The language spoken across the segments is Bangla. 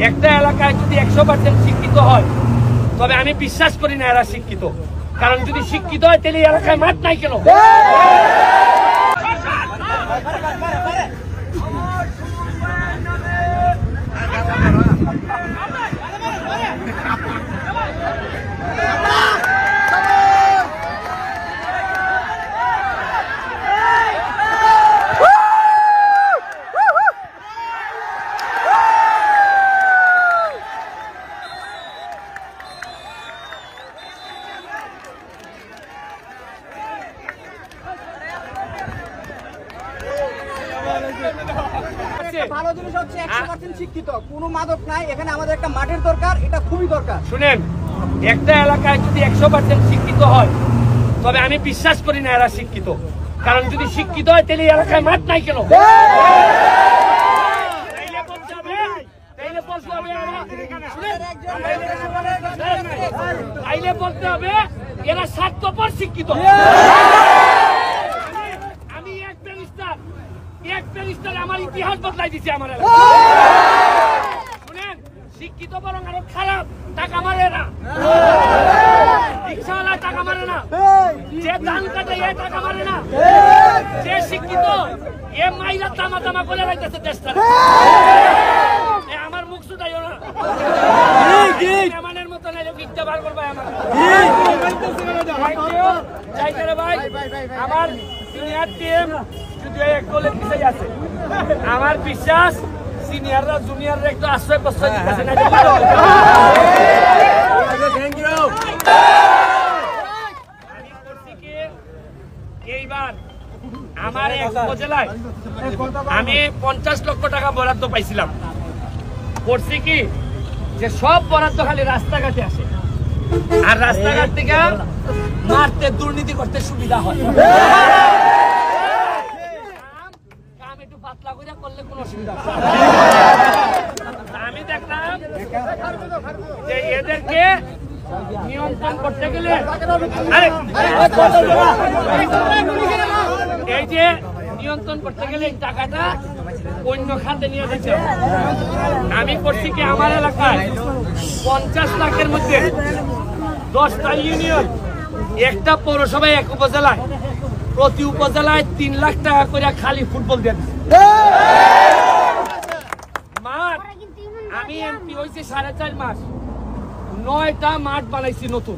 একটা এলাকায় যদি 100% শিক্ষিত হয় তবে আমি বিশ্বাস করি না এরা শিক্ষিত। কারণ যদি শিক্ষিত হয় তাহলে এলাকায় মাঠ নাই কেন? ভালো জিনিস হচ্ছে 100% শিক্ষিত, কোনো মাদক নাই, এখানে আমাদের একটা মাঠের দরকার, এটা খুবই দরকার। শুনেন, একটা এলাকায় যদি 100% শিক্ষিত হয় তবে আমি বিশ্বাস করি না এরা শিক্ষিত। কারণ যদি শিক্ষিত হয় তাহলে এলাকায় মাঠ নাই কেন? তাইলে বলতে হবে এরা স্বার্থপর শিক্ষিত। আমি এক ব্যারিস্টার আমার ইতিহাস বদলাই দিচ্ছে আমার এলাকায়। শুনেন, শিক্ষিত বরং আরো খারাপ, টাকা মারে না, রিক্সাওয়ালা টাকা মারে না, যে ধান কাটে এ টাকা মারে না, যে শিক্ষিত এ মাইরা তামা তামা করে রাখতেছে দেশটা। আমার মুখ শুধাইও না, মেহমানের মতো নাইলে ভিক্ষা বার করবে আমার। ভাই আমার সিনিয়র টিম যদি এক গোলের পিছিয়ে আছে, আমার বিশ্বাস সিনিয়ররা জুনিয়ররা একটু আশ্রয় প্রশ্রয় দিতেছে না। এইবার আমার এক উপজেলায় আমি 50 লক্ষ টাকা বরাদ্দ পাইছিলাম। করছি কি যে সব বরাদ্দ খালি রাস্তাঘাটে আসে, আর রাস্তাঘাট থেকে মারতে দুর্নীতি করতে সুবিধা হয়। কাম একটু পাতলা করে করলে কোনো অসুবিধা হয়। আমি দেখলাম যে এদেরকে নিয়ন্ত্রণ করতে গেলে এই যে নিয়ন্ত্রণ করতে গেলে এই টাকাটা অন্য খাতে নিয়ে যেতে। আমি করছি কি আমার এলাকায় 50 লাখের মধ্যে 10টা ইউনিয়ন, একটা পৌরসভায়, এক উপজেলায়, প্রতি উপজেলায় 3 লাখ টাকা করে খালি ফুটবল দিয়ে মাঠ। আমি এমপি হয়েছি 4.5 মাস, 9টা মাঠ বানাইছি নতুন।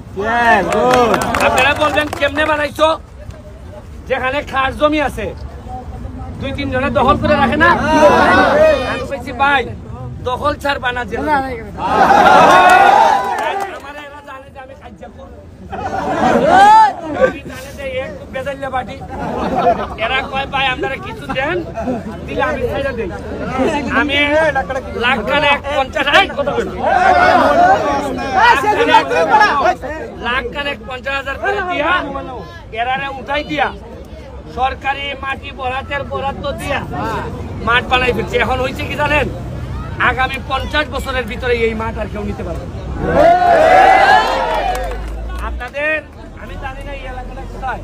আপনারা বলবেন কেমনে বানাইছো? যেখানে খাস জমি আছে 2-3 জনে দখল করে রাখে না, আমি বলছি ভাই দখল ছাড় বানা যে আমার এরা জানে যে আমি কাজ করব, জানে যে এক বেজাইলে বাটি, এরা কয় ভাই আপনারা কিছু দেন, দিলে আমি ছেড়ে দিই। আমি লাখ খানেক 50,000 করে দিয়া এরারে উঠাই দিয়া সরকারি মাটি বরাদ্দ দিয়া মাঠ বানাই ফেলছে। এখন হয়েছে কি জানেন, আগামী 50 বছরের ভিতরে এই মাঠ আর কেউ নিতে পারবে। আপনাদের আমি জানি না এই এলাকাটা কোথায়,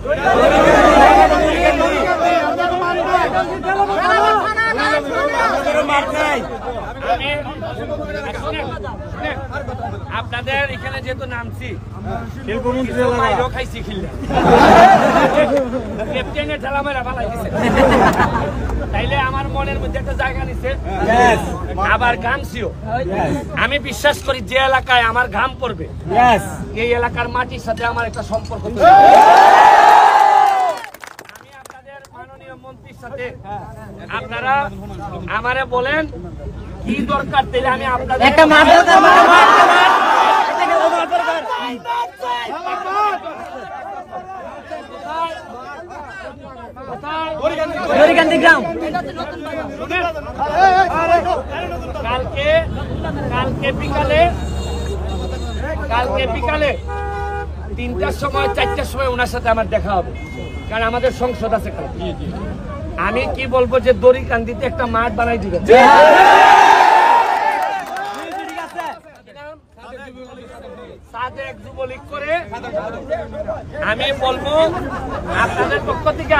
আপনাদের এখানে যেহেতু নামছি খাইছি ক্যাপ্টেনের ঠেলা মেরা ভালাই দিছে, তাইলে আমার মনের মধ্যে একটা জায়গা নিছে, আবার ঘামছিও। আমি বিশ্বাস করি যে এলাকায় আমার ঘাম পড়বে এই এলাকার মাটির সাথে আমার একটা সম্পর্ক। আমি আপনাদের মাননীয় মন্ত্রীর সাথে আপনারা আমারে বলেন কি দরকার, তাইলে আমি আপনাদের একটা কালকে বিকালে 3টার সময় 4টার সময় ওনার সাথে আমার দেখা হবে, কারণ আমাদের সংসদ আছে। আমি কি বলবো যে দড়িকান্দিতে একটা মাঠ বানাই দিবেন, সাদেক যুবলীগ করে। আমি বলবো আপনাদের পক্ষ থেকে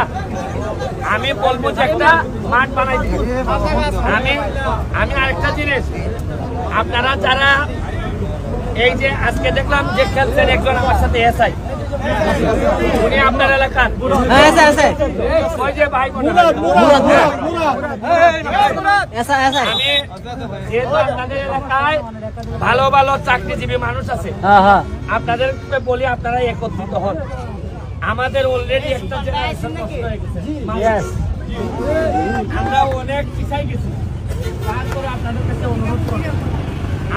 আমি বলবো যে একটা মাঠ বানাই দিবেন। আমি আরেকটা জিনিস আপনারা যারা এই যে আজকে দেখলাম যে খেলছেন একজন আমার সাথে এসআই উনি আপনার এলাকার ওই যে ভাই আমি যেহেতু আপনাদের এলাকায় ভালো ভালো চাকরিজীবী মানুষ আছে আপনাদেরকে বলি আপনারা একত্রিত হন আমাদের অলরেডি একটা জেনারেশন নষ্ট হয়ে গেছে আমরা অনেক পিছাই গেছি তারপরে আপনাদের কাছে অনুরোধ করব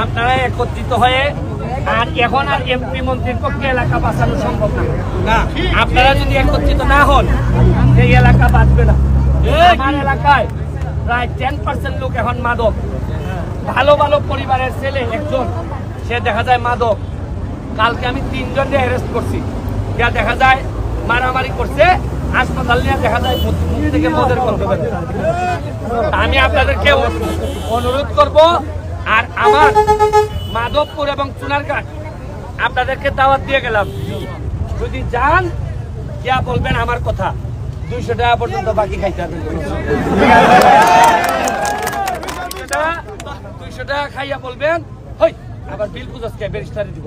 আপনারা একত্রিত হয়ে আর এখন আর এমপি মন্ত্রীর পক্ষে এলাকা বাঁচানো সম্ভব না আপনারা যদি একত্রিত না হন এই এলাকা বাঁচবে না আমার এলাকায় প্রায় 10% লোক এখন মাদক ভালো ভালো পরিবারের ছেলে একজন সে দেখা যায় মাদক কালকে আমি 3 জনকে অ্যারেস্ট করছি যা দেখা যায় মারামারি করছে হাসপাতাল নিয়ে দেখা যায় মুখ থেকে মদের গন্ধ বের হয়। আমি আপনাদেরকে অনুরোধ করব আর আমার মাধবপুর এবং চুনারঘাট আপনাদেরকে দাওয়াত দিয়ে গেলাম যদি যান যা বলবেন আমার কথা 200 টাকা পর্যন্ত বাকি খাইতে হবে 200 টাকা খাইয়া বলবেন হই আবার বিল পুজোকে ব্যারিস্টারে দিব